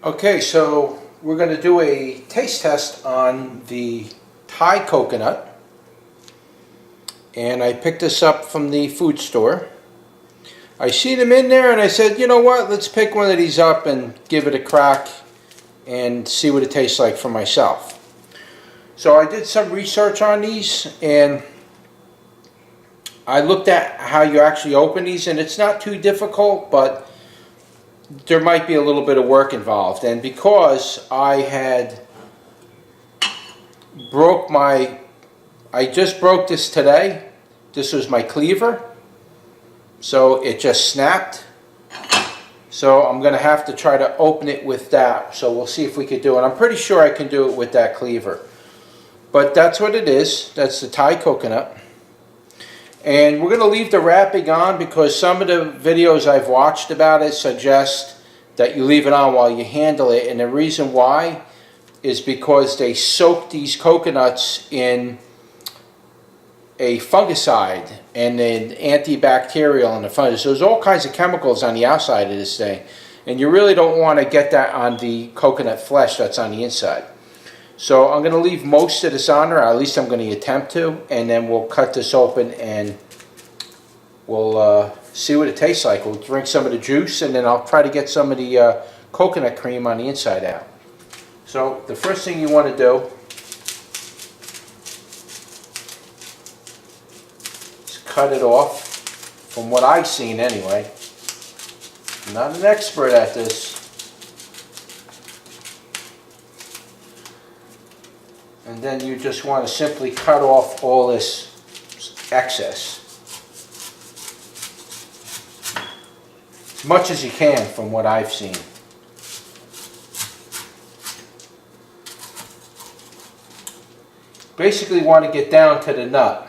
Okay, so we're going to do a taste test on the Thai coconut, and I picked this up from the food store. I see them in there and I said, you know what, let's pick one of these up and give it a crack and see what it tastes like for myself. So I did some research on these and I looked at how you actually open these, and it's not too difficult, but there might be a little bit of work involved. And because I just broke this today. This was my cleaver, so it just snapped. So I'm going to have to try to open it with that. So we'll see if we could do it. I'm pretty sure I can do it with that cleaver. But that's what it is. That's the Thai coconut. And we're going to leave the wrapping on because some of the videos I've watched about it suggest that you leave it on while you handle it. And the reason why is because they soak these coconuts in a fungicide and an antibacterial and a fungus. So there's all kinds of chemicals on the outside of this thing. And you really don't want to get that on the coconut flesh that's on the inside. So I'm going to leave most of this on there, or at least I'm going to attempt to, and then we'll cut this open and we'll see what it tastes like. We'll drink some of the juice and then I'll try to get some of the coconut cream on the inside out. So the first thing you want to do is cut it off, from what I've seen anyway. I'm not an expert at this. And then you just want to simply cut off all this excess. As much as you can from what I've seen. Basically want to get down to the nut.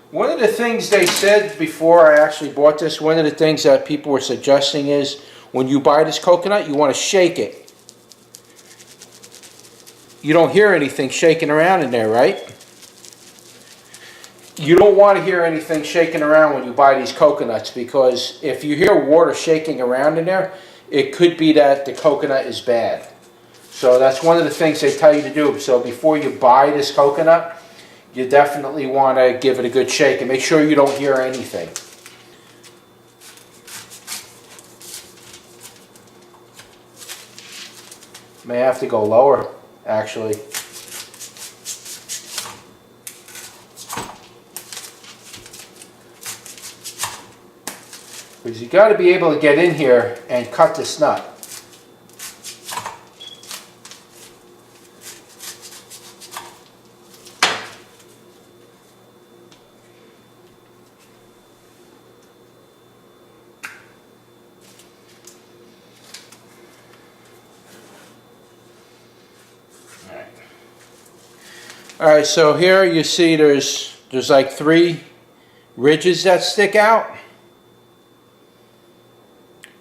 One of the things they said before I actually bought this, one of the things that people were suggesting is when you buy this coconut, you want to shake it. You don't hear anything shaking around in there, right? You don't want to hear anything shaking around when you buy these coconuts, because if you hear water shaking around in there, it could be that the coconut is bad. So that's one of the things they tell you to do. So before you buy this coconut, you definitely want to give it a good shake and make sure you don't hear anything. May have to go lower, actually. Because you got to be able to get in here and cut this nut. Alright, so here you see there's like 3 ridges that stick out.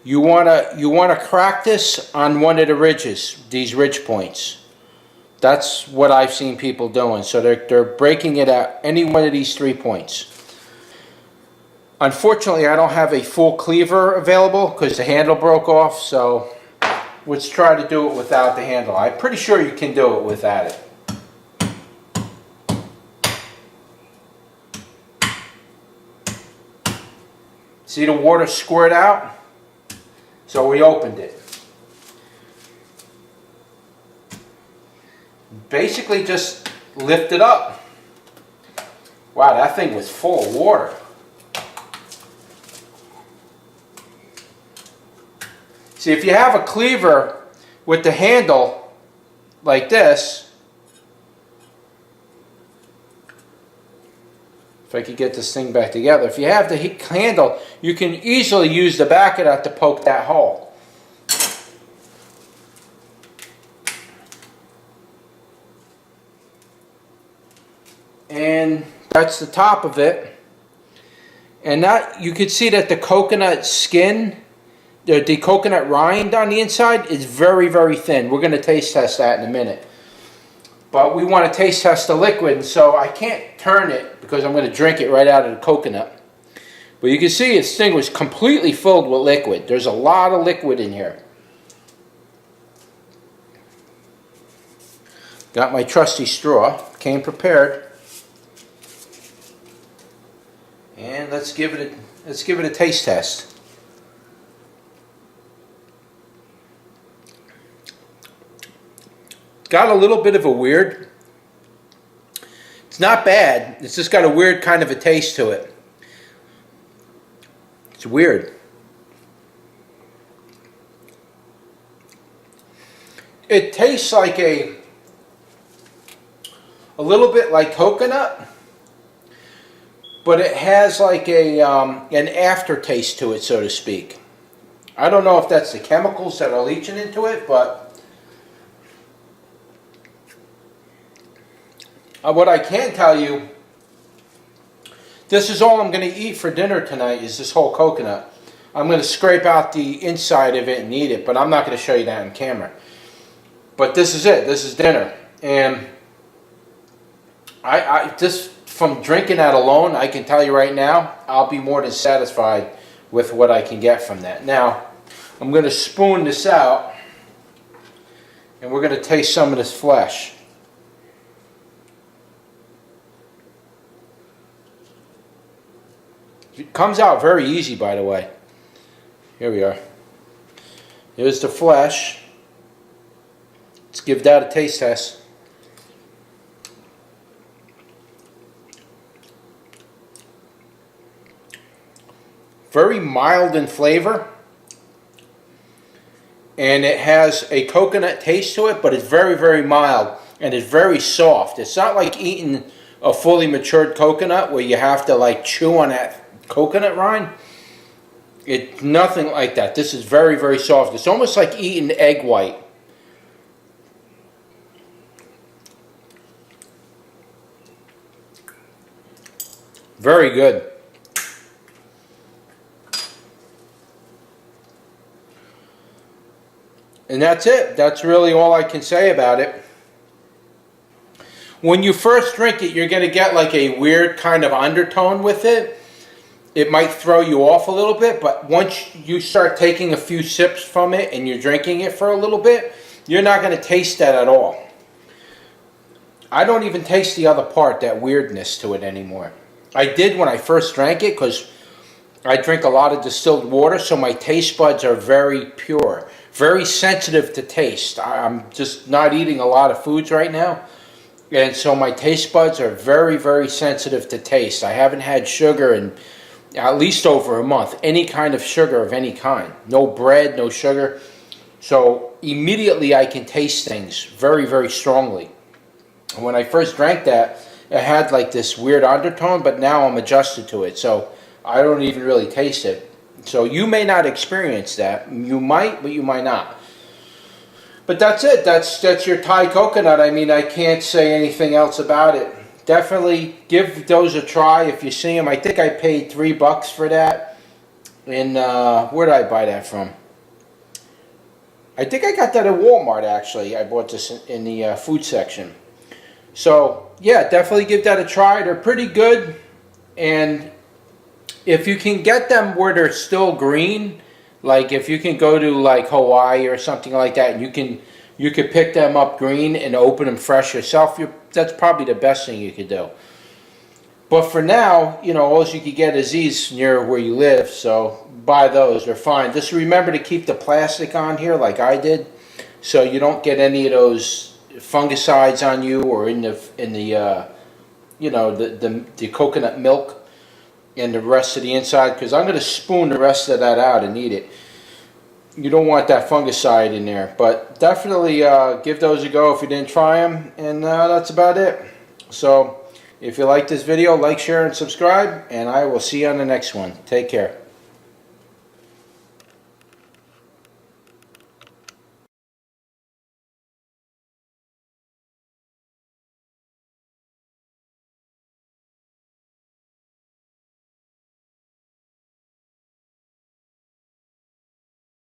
You wanna crack this on one of the ridges, these ridge points. That's what I've seen people doing. So they're breaking it at any one of these 3 points. Unfortunately, I don't have a full cleaver available because the handle broke off, so let's try to do it without the handle. I'm pretty sure you can do it without it. See the water squirt out? So we opened it. Basically just lift it up. Wow, that thing was full of water. See, if you have a cleaver with the handle like this, if I could get this thing back together. If you have the handle, you can easily use the back of that to poke that hole. And that's the top of it. And that, you can see that the coconut skin the coconut rind on the inside is very, very thin. We're going to taste test that in a minute. But we want to taste test the liquid, so I can't turn it because I'm going to drink it right out of the coconut. But you can see this thing was completely filled with liquid. There's a lot of liquid in here. Got my trusty straw. Came prepared. And let's give it a taste test. Got a little bit of a weird. It's not bad. It's just got a weird kind of a taste to it. It's weird. It tastes like a little bit like coconut, but it has like an aftertaste to it, so to speak. I don't know if that's the chemicals that are leaching into it, but what I can tell you, this is all I'm going to eat for dinner tonight, is this whole coconut. I'm going to scrape out the inside of it and eat it, but I'm not going to show you that on camera. But this is it. This is dinner. And I just from drinking that alone, I can tell you right now, I'll be more than satisfied with what I can get from that. Now, I'm going to spoon this out, and we're going to taste some of this flesh. It comes out very easy, by the way. Here we are. Here's the flesh. Let's give that a taste test. Very mild in flavor. And it has a coconut taste to it, but it's very, very mild. And it's very soft. It's not like eating a fully matured coconut where you have to like chew on that coconut rind. It's nothing like that. This is very, very soft. It's almost like eating egg white. Very good. And that's it. That's really all I can say about it. When you first drink it, you're going to get like a weird kind of undertone with it. It might throw you off a little bit, but once you start taking a few sips from it and you're drinking it for a little bit, you're not going to taste that at all. I don't even taste the other part, that weirdness to it anymore. I did when I first drank it because I drink a lot of distilled water, so my taste buds are very pure, very sensitive to taste. I'm just not eating a lot of foods right now, and so my taste buds are very, very sensitive to taste. I haven't had sugar in at least over a month, any kind of sugar of any kind. No bread, no sugar. So immediately I can taste things very, very strongly. And when I first drank that, it had like this weird undertone, but now I'm adjusted to it. So I don't even really taste it. So you may not experience that. You might, but you might not. But that's it. That's your Thai coconut. I mean, I can't say anything else about it. Definitely give those a try if you see them. I think I paid $3 for that. And where did I buy that from? I think I got that at Walmart, actually. I bought this in the food section. So, yeah, definitely give that a try. They're pretty good. And if you can get them where they're still green, like if you can go to like Hawaii or something like that, and you could pick them up green and open them fresh yourself, that's probably the best thing you could do. But for now, you know, all you could get is these near where you live, so buy those. They're fine. Just remember to keep the plastic on here like I did, so you don't get any of those fungicides on you, or in the you know, the coconut milk and the rest of the inside, because I'm going to spoon the rest of that out and eat it. You don't want that fungicide in there, but definitely give those a go if you didn't try them, and that's about it. So if you like this video, like, share, and subscribe, and I will see you on the next one. Take care.